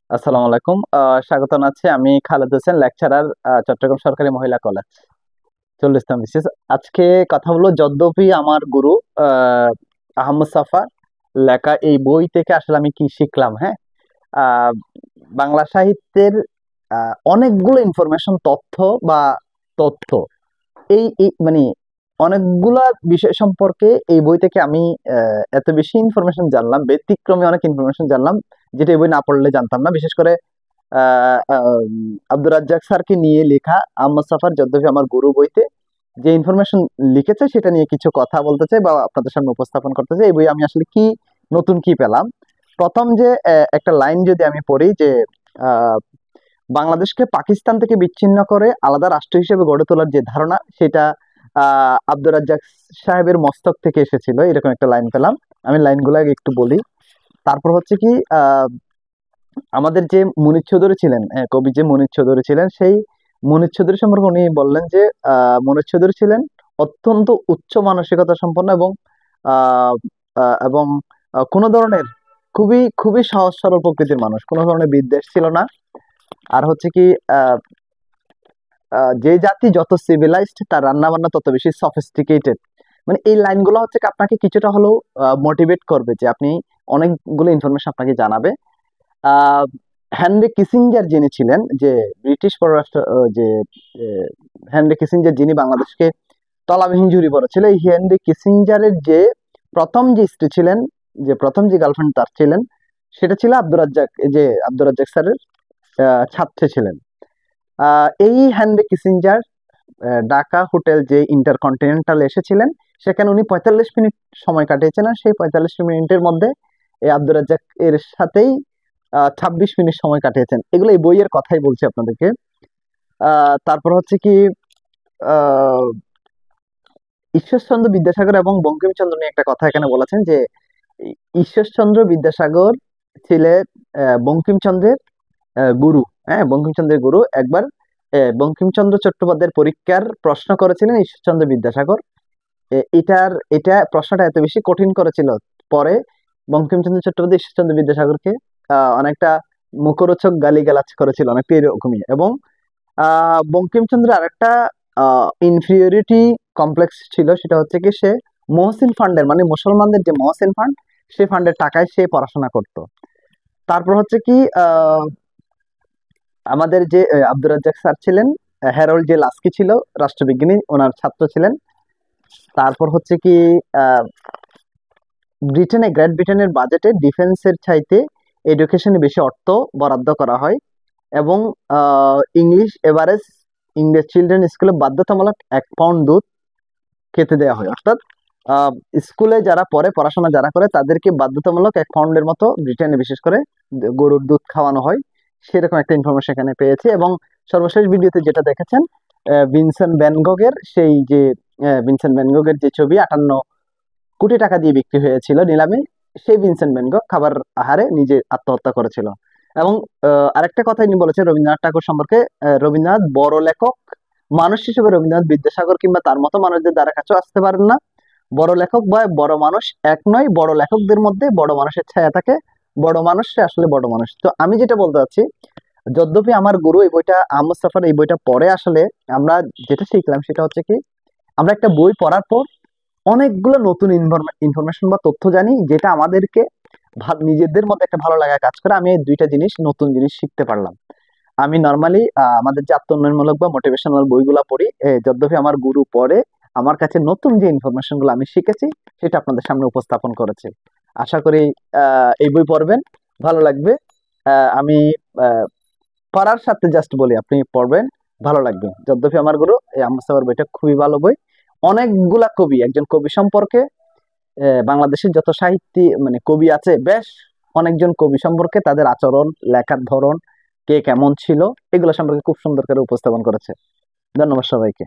আসসালামু আলাইকুম। স্বাগত জানাচ্ছি। আমি খালেদ হোসেন, লেকচারার, চট্টগ্রাম সরকারি মহিলা কলেজ, 40তম বিসিএস। আজকে কথা হলো যদ্যপি আমার গুরু আহ, আহমদ সাফার লেখা এই বই থেকে আসলে আমি কি শিখলাম। হ্যাঁ, আহ, বাংলা সাহিত্যের অনেকগুলো ইনফরমেশন, তথ্য বা তথ্য মানে অনেকগুলা বিষয় সম্পর্কে এই বই থেকে আমি এত বেশি ইনফরমেশন জানলাম, ব্যতিক্রমী অনেক ইনফরমেশন জানলাম, যেটা এই বই না পড়লে জানতাম না। বিশেষ করে আব্দুর রাজ্জাক স্যারকে নিয়ে লেখা আহমদ সাফার যদ্যপি আমার গুরু বইতে যে ইনফরমেশন লিখেছে সেটা নিয়ে কিছু কথা বলতে চাই বা আপনাদের সামনে উপস্থাপন করতে চাই। এই বই আমি আসলে কি নতুন কি পেলাম। প্রথম যে একটা লাইন যদি আমি পড়ি যে আহ, বাংলাদেশকে পাকিস্তান থেকে বিচ্ছিন্ন করে আলাদা রাষ্ট্র হিসেবে গড়ে তোলার যে ধারণা, সেটা আব্দুর রাজ্জাক সাহেবের মস্তক থেকে এসেছিল, এরকম একটা লাইন পেলাম। আমি লাইনগুলো আগে একটু বলি। তারপর হচ্ছে কি, আমাদের যে মুনির চৌধুরী ছিলেন, কবি যে মুনির চৌধুরী ছিলেন, সেই মুনির চৌধুরী সম্পর্কে উনি বললেন যে মুনির চৌধুরী ছিলেন অত্যন্ত উচ্চ মানসিকতা সম্পন্ন এবং আহ, এবং কোনো ধরনের খুবই খুবই সহজ সরল প্রকৃতির মানুষ, কোনো ধরনের বিদ্বেষ ছিল না। আর হচ্ছে কি, আহ, যে জাতি যত সিভিলাইজড তার রান্না বান্না তত বেশি সফিস্টিকেটেড। মানে এই লাইনগুলো হচ্ছে কি আপনাকে কিছুটা হলেও মোটিভেট করবে যে আপনি অনেকগুলো ইনফরমেশন আপনাকে জানাবে। আহ, হেনরি কিসিঞ্জার যিনি ছিলেন, যে ব্রিটিশ পররাষ্ট্র যে হেনরি কিসিঞ্জার যিনি বাংলাদেশকে তলাবিহীন ঝুড়ি পড়েছিল, এই হেনরি কিসিঞ্জারের যে প্রথম যে স্ত্রী ছিলেন, যে প্রথম যে গার্লফ্রেন্ড তার ছিলেন, সেটা ছিল আব্দুর রাজ্জাক, এই যে আব্দুর রাজ্জাক স্যারের ছাত্রী ছিলেন। এই হেনরি কিসিঞ্জার ঢাকা হোটেল যে ইন্টারকন্টিনেন্টাল এসেছিলেন, সেখানে উনি 45 মিনিট সময় কাটিয়েছেন। আর সেই 45 মিনিটের মধ্যে এই আব্দুর রাজ্জাক এর সাথেই 26 মিনিট সময় কাটিয়েছেন। এগুলো এই বইয়ের কথাই বলছি আপনাদেরকে। তারপর হচ্ছে কি, আহ ঈশ্বরচন্দ্র বিদ্যাসাগর এবং বঙ্কিমচন্দ্র নিয়ে একটা কথা এখানে বলেছেন যে ঈশ্বরচন্দ্র বিদ্যাসাগর ছিলেন বঙ্কিমচন্দ্রের গুরু। হ্যাঁ, বঙ্কিমচন্দ্রের গুরু। একবার বঙ্কিমচন্দ্র চট্টোপাধ্যায়ের পরীক্ষার প্রশ্ন করেছিলেন ঈশ্বরচন্দ্র বিদ্যাসাগর। এটা প্রশ্নটা এত বেশি কঠিন করেছিল, পরে বঙ্কিমচন্দ্র চট্টোপাধ্যায় ঈশ্বরচন্দ্র বিদ্যাসাগরকে অনেকটা মুখরোচক গালিগালাজ করেছিল, অনেকটা এরকমই। এবং বঙ্কিমচন্দ্র আরেকটা ইনফিরিয়রিটি কমপ্লেক্স ছিল, সেটা হচ্ছে কি সে মহসিন ফান্ডের, মানে মুসলমানদের যে মহসিন ফান্ড, সেই ফান্ডের টাকায় সে পড়াশোনা করত। তারপর হচ্ছে কি, আমাদের যে আব্দুর রাজ্জাক স্যার ছিলেন, হ্যারল্ড যে লাস্কি ছিল রাষ্ট্রবিজ্ঞানী, ওনার ছাত্র ছিলেন। তারপর হচ্ছে কি, আহ, গ্রেট ব্রিটেনের বাজেটে ডিফেন্সের চাইতে এডুকেশনে বেশি অর্থ বরাদ্দ করা হয়। এবং ইংলিশ এভারেজ ইংলিশ চিলড্রেন স্কুলে বাধ্যতামূলক 1 পাউন্ড দুধ খেতে দেওয়া হয়। অর্থাৎ স্কুলে যারা পড়ে, পড়াশোনা যারা করে, তাদেরকে বাধ্যতামূলক 1 পাউন্ডের মতো ব্রিটেনে বিশেষ করে গরুর দুধ খাওয়ানো হয়। সেরকম একটা ইনফরমেশন এখানে পেয়েছি। এবং সর্বশেষ ভিডিওতে যেটা দেখেছেন, ভিনসেন্ট ভ্যান গগের সেই যে ভিনসেন্ট ভ্যান গগের যে ছবি 58 কোটি টাকা দিয়ে বিক্রি হয়েছিল নিলামে, সেই ভিনসেন্ট ভ্যান গগ খাবার আহারে নিজে আত্মহত্যা করেছিল। এবং আরেকটা কথা ইনি বলেছেন রবীন্দ্রনাথ ঠাকুর সম্পর্কে, রবীন্দ্রনাথ বড় লেখক মানুষ হিসেবে রবীন্দ্রনাথ বিদ্যাসাগর কিংবা তার মতো মানুষদের দ্বারা কাছেও আসতে পারেন না। বড় লেখক বা বড় মানুষ এক নয়, বড় লেখকদের মধ্যে বড় মানুষের ছায়া থাকে। বড় মানুষ সে আসলে বড় মানুষ। তো আমি যেটা বলতে চাচ্ছি, যদ্যপি আমার গুরু এই বইটা আহমদ সাফার এই বইটা পড়ে আসলে আমরা যেটা শিখলাম সেটা হচ্ছে কি, আমরা একটা বই পড়ার পর অনেকগুলো নতুন ইনফরমেশন বা তথ্য জানি, যেটা আমাদেরকে নিজেদের মধ্যে একটা ভালো লাগা কাজ করে। আমি এই দুইটা জিনিস, নতুন জিনিস শিখতে পারলাম। আমি নর্মালি আমাদের যে আত্ম উন্নয়নমূলক বা মোটিভেশনাল বইগুলা পড়ি, যদ্যপি আমার গুরু পড়ে আমার কাছে নতুন যে ইনফরমেশন গুলো আমি শিখেছি সেটা আপনাদের সামনে উপস্থাপন করেছে। আশা করি এই বই পড়বেন, ভালো লাগবে। আমি আহ, পড়ার সাথে জাস্ট বলি, আপনি পড়বেন, ভালো লাগবে। যদ্যপি আমার গুরু, এই আহমদ সাফার বইটা খুবই ভালো বই। অনেকগুলা কবি, একজন কবি সম্পর্কে, বাংলাদেশের যত সাহিত্যি মানে কবি আছে, বেশ অনেকজন কবি সম্পর্কে, তাদের আচরণ, লেখার ধরন, কে কেমন ছিল, এগুলো সম্পর্কে খুব সুন্দর করে উপস্থাপন করেছে। ধন্যবাদ সবাইকে।